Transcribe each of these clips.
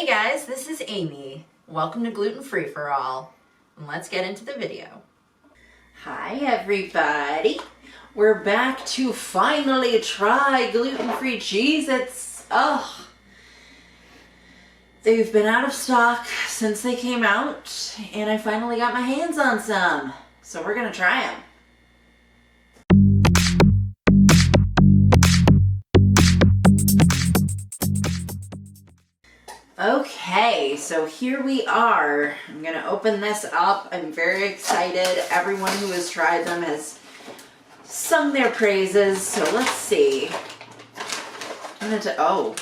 Hey guys, this is Amy. Welcome to Gluten Free for All. And let's get into the video. Hi everybody. We're back to finally try Gluten Free Cheez-Its. Oh, they've been out of stock since they came out, and I finally got my hands on some. So we're gonna try them. Okay, so here we are. I'm gonna open this up. I'm very excited. Everyone who has tried them has sung their praises, so let's see. Oh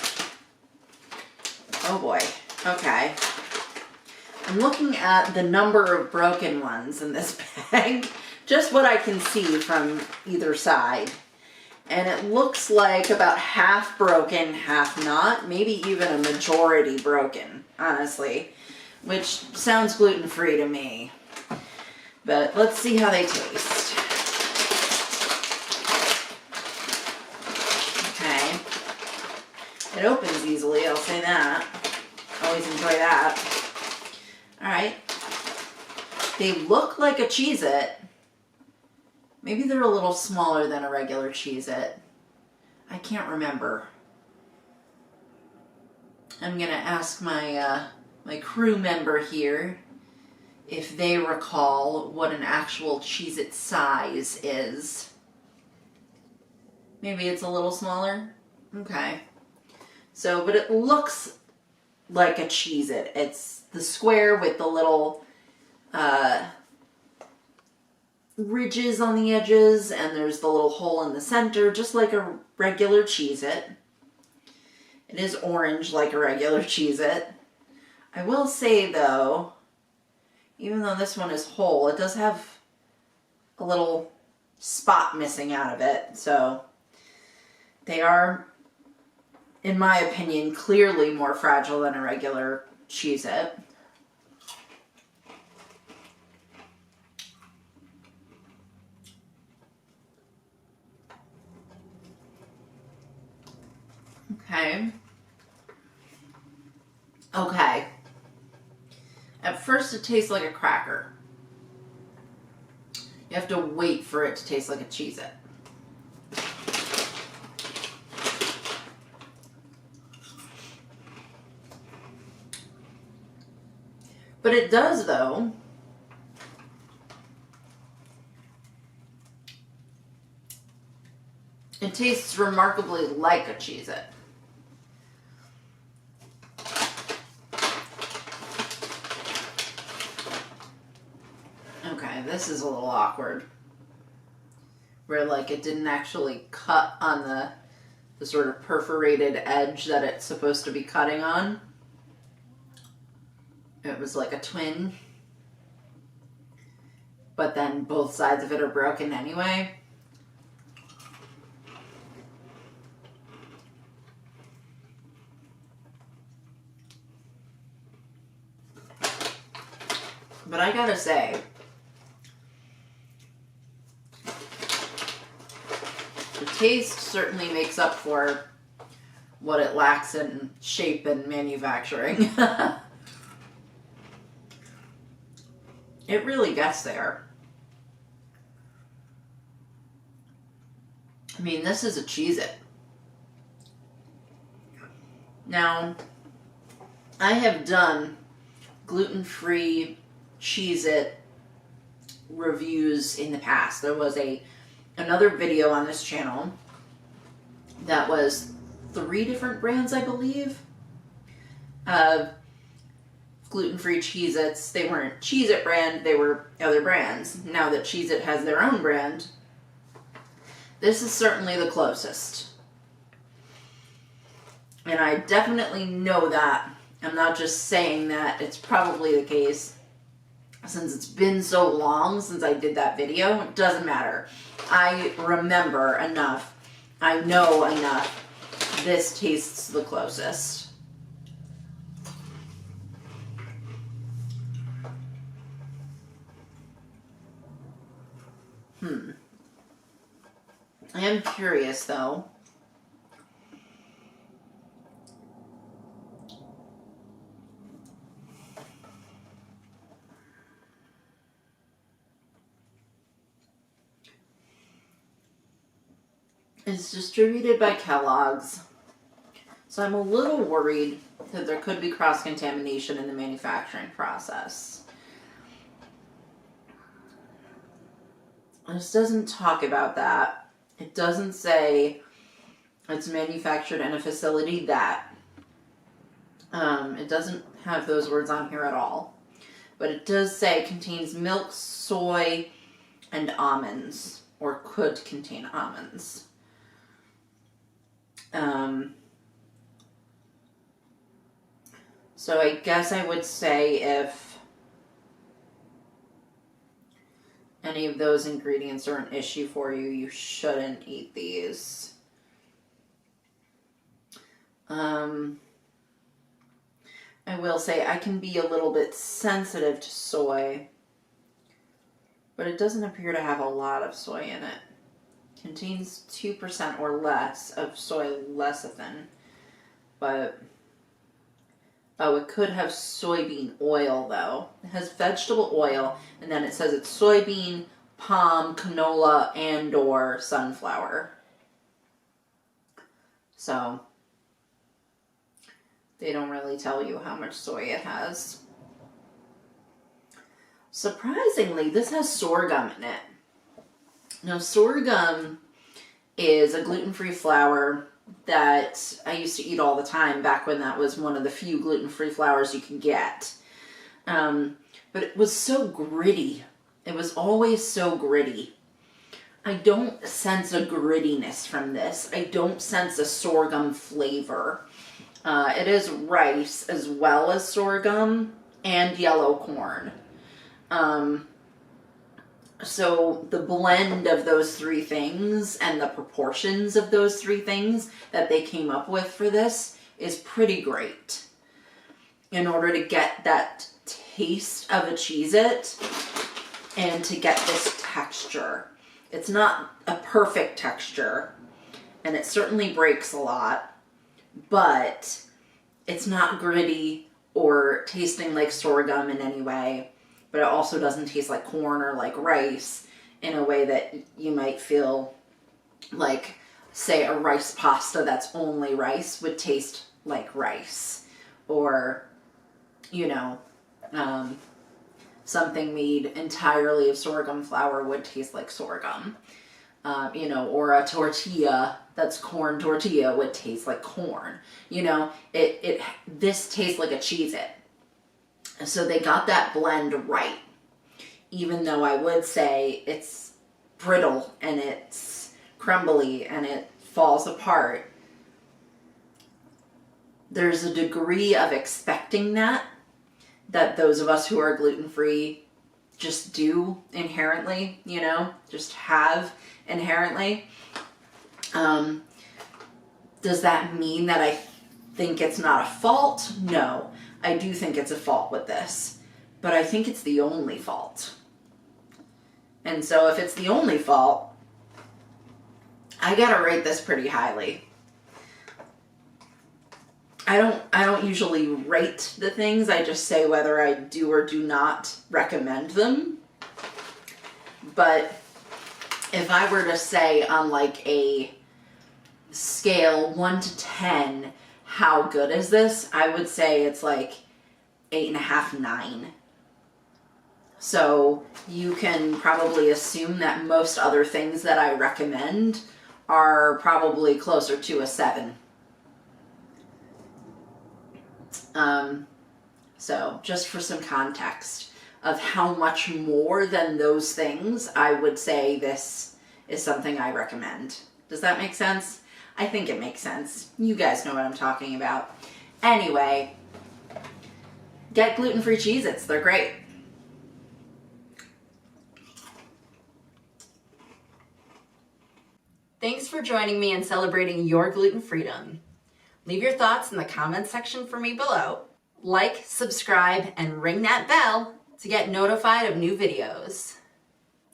boy, okay. I'm looking at the number of broken ones in this bag, just what I can see from either side. And it looks like about half broken, half not, maybe even a majority broken, honestly, which sounds gluten-free to me. But let's see how they taste. Okay. It opens easily, I'll say that. Always enjoy that. Alright. They look like a Cheez-It. Maybe they're a little smaller than a regular Cheez-It. I can't remember. I'm gonna ask my my crew member here if they recall what an actual Cheez-It size is. Maybe it's a little smaller? Okay. So, but it looks like a Cheez-It. It's the square with the little ridges on the edges, and there's the little hole in the center, just like a regular Cheez-It. It is orange like a regular Cheez-It. I will say though, even though this one is whole, it does have a little spot missing out of it, so they are, in my opinion, clearly more fragile than a regular Cheez-It. Okay. At first it tastes like a cracker. You have to wait for it to taste like a Cheez-It. But it does, though. It tastes remarkably like a Cheez-It. Okay, this is a little awkward. Where, like, it didn't actually cut on the sort of perforated edge that it's supposed to be cutting on. It was like a twin. But then both sides of it are broken anyway. But I gotta say, the taste certainly makes up for what it lacks in shape and manufacturing. It really gets there. I mean, this is a Cheez-It. Now, I have done gluten-free Cheez-It reviews in the past. There was another video on this channel that was 3 different brands, I believe, of gluten-free Cheez-Its. They weren't Cheez-It brand, they were other brands. Now that Cheez-It has their own brand, this is certainly the closest. And I definitely know that. I'm not just saying that, it's probably the case. Since it's been so long since I did that video, it doesn't matter. I remember enough. I know enough. This tastes the closest. I am curious though. It's distributed by Kellogg's. So I'm a little worried that there could be cross-contamination in the manufacturing process. This doesn't talk about that. It doesn't say it's manufactured in a facility that. It doesn't have those words on here at all. But it does say it contains milk, soy, and almonds, or could contain almonds. So I guess I would say if any of those ingredients are an issue for you, you shouldn't eat these. I will say I can be a little bit sensitive to soy, but it doesn't appear to have a lot of soy in it. It contains 2% or less of soy lecithin, but oh, it could have soybean oil though. It has vegetable oil, and then it says it's soybean, palm, canola, and or sunflower. So they don't really tell you how much soy it has. Surprisingly, this has sorghum in it. Now, sorghum is a gluten-free flour that I used to eat all the time back when that was one of the few gluten-free flours you could get. But it was so gritty. It was always so gritty. I don't sense a grittiness from this. I don't sense a sorghum flavor. It is rice as well as sorghum and yellow corn. So the blend of those three things and the proportions of those three things that they came up with for this is pretty great. In order to get that taste of a Cheez-It and to get this texture. It's not a perfect texture, and it certainly breaks a lot, but it's not gritty or tasting like sorghum in any way, but it also doesn't taste like corn or like rice in a way that you might feel like, say, a rice pasta that's only rice would taste like rice, or, you know, something made entirely of sorghum flour would taste like sorghum. You know, or a tortilla that's corn tortilla would taste like corn. You know, this tastes like a Cheez-It. So they got that blend right. Even though I would say it's brittle and it's crumbly and it falls apart. There's a degree of expecting that those of us who are gluten-free just do inherently, you know, just have inherently. Does that mean that I think it's not a fault? No, I do think it's a fault with this, but I think it's the only fault. And so if it's the only fault, I gotta rate this pretty highly. I don't usually rate the things, I just say whether I do or do not recommend them. But if I were to say on like a scale 1 to 10, how good is this? I would say it's like 8.5, 9. So you can probably assume that most other things that I recommend are probably closer to a 7. So just for some context of how much more than those things, I would say this is something I recommend. Does that make sense? I think it makes sense. You guys know what I'm talking about. Anyway, get gluten-free Cheez-Its. They're great. Thanks for joining me in celebrating your gluten freedom. Leave your thoughts in the comments section for me below. Like, subscribe, and ring that bell to get notified of new videos.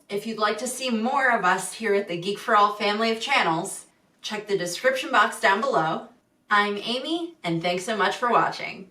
If you'd like to see more of us here at the Geek for All family of channels, check the description box down below. I'm Amy, and thanks so much for watching.